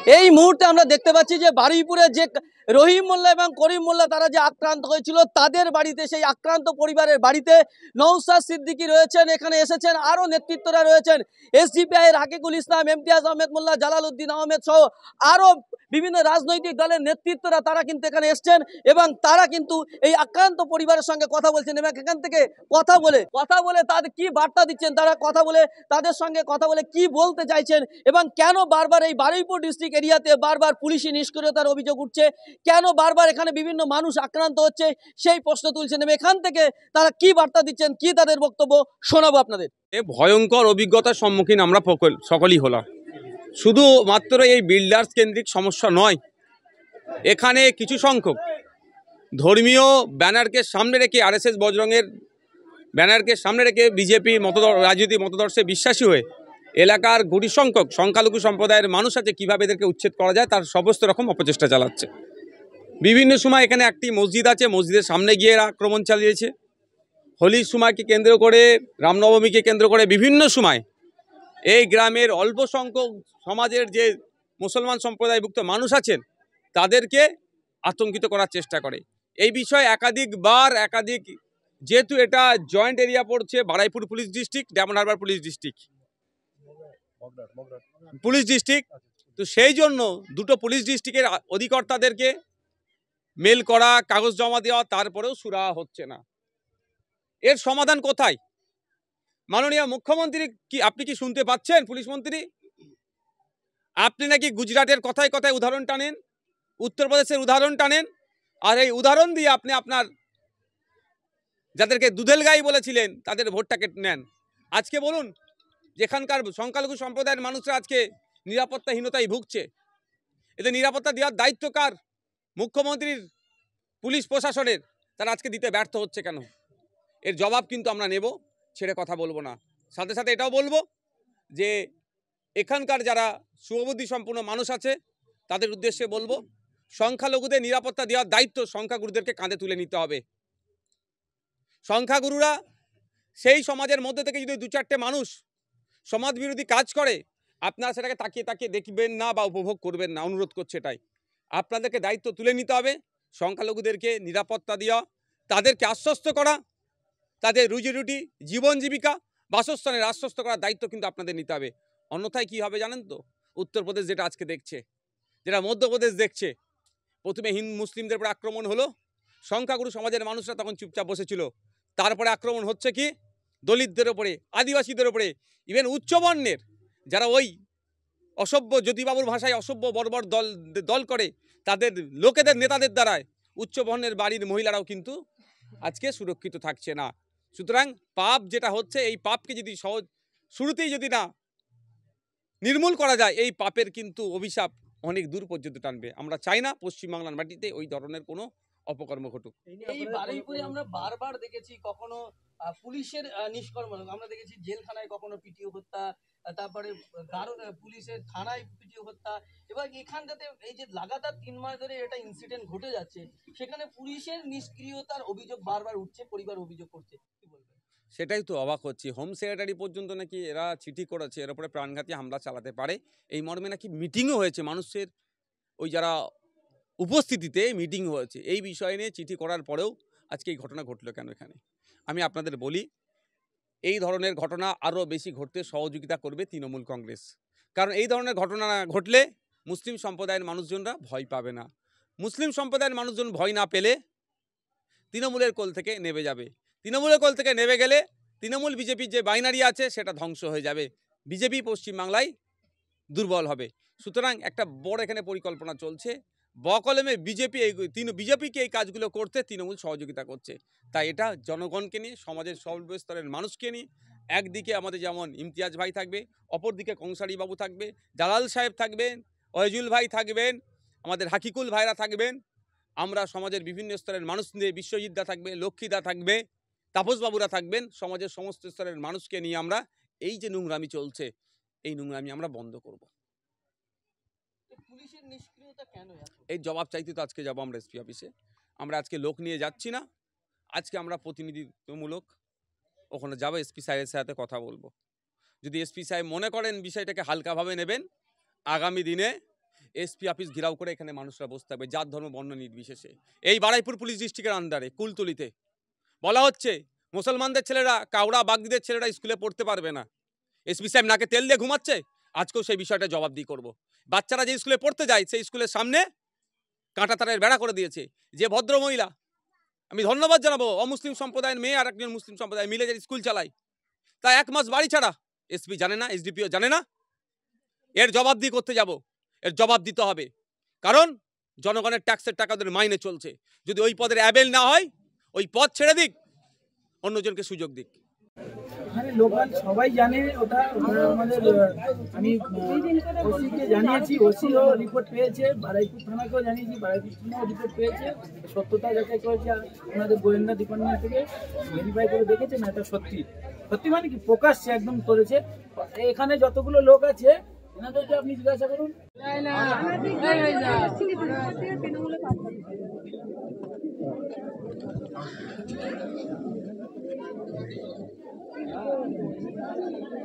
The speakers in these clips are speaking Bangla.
এই মুহূর্তে আমরা দেখতে পাচ্ছি যে বারুইপুরে যে রহিম মোল্লা এবং করিম মোল্লা তারা যে আক্রান্ত হয়েছিল তাদের বাড়িতে, সেই আক্রান্ত পরিবারের বাড়িতে নওশাদ সিদ্দিকী রয়েছেন, এখানে এসেছেন আরও নেতৃত্বরা রয়েছেন। এসডিপিআই এর হাকিকুল ইসলাম, ইমতিয়াজ আহমেদ মোল্লা, জালাল উদ্দিন আহমেদ সহ আরও বিভিন্ন রাজনৈতিক দলের নেতৃত্বরা তারা কিন্তু এখানে এসছেন এবং তারা কিন্তু এই আক্রান্ত পরিবারের সঙ্গে কথা বলছেন এবং এখান থেকে কথা বলে তাদের কি বার্তা দিচ্ছেন, তারা কথা বলে তাদের সঙ্গে কথা বলে কি বলতে চাইছেন এবং কেন বারবার এই বারুইপুর ডিস্ট্রিক্ট এরিয়াতে বারবার পুলিশি নিষ্ক্রিয়তার অভিযোগ উঠছে, কেন বারবার এখানে বিভিন্ন মানুষ আক্রান্ত হচ্ছে সেই প্রশ্ন তুলছেন এবং এখান থেকে তারা কি বার্তা দিচ্ছেন, কি তাদের বক্তব্য শোনাবো আপনাদের। এ ভয়ঙ্কর অভিজ্ঞতার সম্মুখীন আমরা সকলেই হলাম। শুধু মাত্র এই বিল্ডার্স কেন্দ্রিক সমস্যা নয়, এখানে কিছু সংখ্যক ধর্মীয় ব্যানারকে সামনে রেখে, আরএসএস বজরঙের ব্যানারকে সামনে রেখে বিজেপির রাজনীতি মতদর্শে বিশ্বাসী হয়ে এলাকার গুটি সংখ্যক সংখ্যালঘু সম্প্রদায়ের মানুষ আছে, কীভাবে এদেরকে উচ্ছেদ করা যায় তার সমস্ত রকম অপচেষ্টা চালাচ্ছে। বিভিন্ন সময় এখানে একটি মসজিদ আছে, মসজিদের সামনে গিয়ে আক্রমণ চালিয়েছে। হোলির সময়কে কেন্দ্র করে, রামনবমীকে কেন্দ্র করে বিভিন্ন সময় এই গ্রামের অল্প সংখ্যক সমাজের যে মুসলমান সম্প্রদায়ভুক্ত মানুষ আছেন তাদেরকে আতঙ্কিত করার চেষ্টা করে। এই বিষয়ে একাধিক যেহেতু এটা জয়েন্ট এরিয়া পড়ছে Baruipur police district, diamond Harbour police district, তো সেই জন্য দুটো পুলিশ ডিস্ট্রিক্টের অধিকর্তাদেরকে মেল করা, কাগজ জমা দেওয়া, তারপরেও সুরাহা হচ্ছে না। এর সমাধান কোথায়? মাননীয় মুখ্যমন্ত্রী আপনি কি শুনতে পাচ্ছেন? পুলিশ মন্ত্রী, আপনি নাকি গুজরাটের কথায় কথায় উদাহরণ টানেন, উত্তরপ্রদেশের উদাহরণ টানেন, আর এই উদাহরণ দিয়ে আপনি আপনার যাদেরকে দুধেল গাই বলেছিলেন তাদের ভোটটাকে নেন। আজকে বলুন, যেখানকার সংখ্যালঘু সম্প্রদায়ের মানুষরা আজকে নিরাপত্তাহীনতায় ভুগছে, এদের নিরাপত্তা দেওয়ার দায়িত্ব কার? মুখ্যমন্ত্রীর, পুলিশ প্রশাসনের। তারা আজকে দিতে ব্যর্থ হচ্ছে কেন? এর জবাব কিন্তু আমরা নেব, ছেড়ে কথা বলবো না। সাথে সাথে এটাও বলবো যে এখানকার যারা শুভবুদ্ধি সম্পন্ন মানুষ আছে তাদের উদ্দেশ্যে বলবো, সংখ্যালঘুদের নিরাপত্তা দেওয়ার দায়িত্ব সংখ্যাগুরুদেরকে কাঁধে তুলে নিতে হবে। সংখ্যাগুরুরা সেই সমাজের মধ্যে থেকে যদি দু চারটে মানুষ সমাজ বিরোধী কাজ করে, আপনারা সেটাকে তাকিয়ে তাকিয়ে দেখবেন না বা উপভোগ করবেন না। অনুরোধ করছে এটাই, আপনাদেরকে দায়িত্ব তুলে নিতে হবে। সংখ্যালঘুদেরকে নিরাপত্তা দেওয়া, তাদেরকে আশ্বস্ত করা, তাদের রুজি রুটি, জীবন জীবিকা, বাসস্থানের আশ্বস্ত করার দায়িত্ব কিন্তু আপনাদের নিতে হবে। অন্যথায় কি হবে জানেন তো? উত্তরপ্রদেশ যেটা আজকে দেখছে, যেটা মধ্যপ্রদেশ দেখছে, প্রথমে হিন্দু মুসলিমদের উপর আক্রমণ হলো, সংখ্যাগুরু সমাজের মানুষরা তখন চুপচাপ বসেছিল। তারপরে আক্রমণ হচ্ছে কি দলিতদের ওপরে, আদিবাসীদের ওপরে, ইভেন উচ্চবর্ণের যারা ওই অসভ্য, জ্যোতিবাবুর ভাষায় অসভ্য বর্বর দল করে তাদের লোকেদের নেতাদের দ্বারায় উচ্চবর্ণের বাড়ির মহিলারাও কিন্তু আজকে সুরক্ষিত থাকছে না। সুতরাং পাপ যেটা হচ্ছে, এই পাপকে যদি শুরুতেই যদি না নির্মূল করা যায়, এই পাপের কিন্তু অভিশাপ অনেক দূর পর্যন্ত টানবে। আমরা চাই না পশ্চিমবাংলার মাটিতে ওই ধরনের কোনো অপকর্ম ঘটুক। এই বারুইপুরে আমরা বারবার দেখেছি কখনো পুলিশের নিষ্কর্ম, আমরা দেখেছি জেলখানায় কখনো পিটিও হত্যা, তারপরে পুলিশের থানায় পিটিও হত্যা, এবার এখানটাতে এই যে লাগাতার 3 মাস ধরে এটা ইনসিডেন্ট ঘটে যাচ্ছে, সেখানে পুলিশের নিষ্ক্রিয়তার অভিযোগ বারবার উঠছে, পরিবার অভিযোগ করছে, কি বলবেন? সেটাই তো অবাক হচ্ছি, হোম সেক্রেটারি পর্যন্ত নাকি এরা চিঠি করেছে এর উপরে প্রাণঘাতী হামলা চালাতে পারে, এই মর্মে নাকি মিটিংও হয়েছে, মানুষের ওই যারা উপস্থিতিতে মিটিং হয়েছে। এই বিষয় নিয়ে চিঠি করার পরেও আজকে এই ঘটনা ঘটলো কেন এখানে? আমি আপনাদের বলি, এই ধরনের ঘটনা আরও বেশি ঘটতে সহযোগিতা করবে তৃণমূল কংগ্রেস। কারণ এই ধরনের ঘটনা ঘটলে মুসলিম সম্প্রদায়ের মানুষজনরা ভয় পাবে না। মুসলিম সম্প্রদায়ের মানুষজন ভয় না পেলে তৃণমূলের কোল থেকে নেমে যাবে। তৃণমূলের কোল থেকে নেমে গেলে তৃণমূল বিজেপির যে বাইনারি আছে সেটা ধ্বংস হয়ে যাবে, বিজেপি পশ্চিমবাংলায় দুর্বল হবে। সুতরাং একটা বড় এখানে পরিকল্পনা চলছে, বকলমে বিজেপিকে এই কাজগুলো করতে তৃণমূল সহযোগিতা করছে। তাই এটা জনগণকে নিয়ে, সমাজের সর্বস্তরের মানুষকে নিয়ে, একদিকে আমাদের যেমন ইমতিয়াজ ভাই থাকবে, অপরদিকে কংসারী বাবু থাকবে, জালাল সাহেব থাকবেন, ওয়াজুল ভাই থাকবেন, আমাদের হাকিকুল ভাইরা থাকবেন, আমরা সমাজের বিভিন্ন স্তরের মানুষ নিয়ে, বিশ্বজিৎদা থাকবে, লক্ষ্মীদা থাকবে, তাপসবাবুরা থাকবেন, সমাজের সমস্ত স্তরের মানুষকে নিয়ে আমরা এই যে নোংরামি চলছে, এই নোংরামি আমরা বন্ধ করব। পুলিশের নিষ্ক্রিয়তা কেন? এই জবাব চাইতে তো আজকে যাবো আমরা এসপি অফিসে। আমরা আজকে লোক নিয়ে যাচ্ছি না, আজকে আমরা প্রতিনিধিত্বমূলক ওখানে যাবো, এসপি সাহেবের সাথে কথা বলবো। যদি এসপি সাহেব মনে করেন বিষয়টাকে হালকাভাবে নেবেন, আগামী দিনে এসপি অফিস ঘেরাও করে এখানে মানুষরা বসতে হবে, জাত ধর্ম বর্ণ নির্বিশেষে। এই বারুইপুর পুলিশ ডিস্ট্রিক্টের আন্ডারে কুলতলিতে বলা হচ্ছে মুসলমানদের ছেলেরা, কাউড়া বাগদিদের ছেলেরা স্কুলে পড়তে পারবে না। এসপি সাহেব নাকে তেল দিয়ে ঘুমাচ্ছে। আজকেও সেই বিষয়টা জবাবদিহি করব। বাচ্চারা যে স্কুলে পড়তে যায় সেই স্কুলের সামনে কাঁটা তারের বেড়া করে দিয়েছে। যে ভদ্র মহিলা, আমি ধন্যবাদ জানাবো, অমুসলিম সম্প্রদায়ের মেয়ে আর একজন মুসলিম সম্প্রদায় মিলে যে স্কুল চালায়, তা 1 মাস বাড়ি ছাড়া। এসপি জানে না, এসডিপিও জানে না। এর জবাবদিহি করতে যাব, এর জবাব দিতে হবে। কারণ জনগণের ট্যাক্সের টাকা ওদের মাইনে চলছে। যদি ওই পদের অ্যাবেল না হয়, ওই পদ ছেড়ে দিক, অন্যজনকে সুযোগ দিক। এখানে লোকাল সবাই জানে ওটা আমাদের আমি ওসিকে জানিয়েছি, ওসিও রিপোর্ট পেয়েছে, বারুইপুর থানাকেও জানিয়েছি, বারুইপুর থানাও রিপোর্ট পেয়েছে, সত্যতা যাচাই করেছে ওনাদের গোয়েন্দা ডিপার্টমেন্ট থেকে ভেরিফাই করে দেখেছে না এটা সত্যি। সত্যি মানে কি প্রকাশ্যে একদম করেছে। এখানে যতগুলো লোক আছে এনাদেরকে আপনি জিজ্ঞাসা করুন।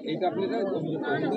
এইটা আপনি অভিযোগ করবেন।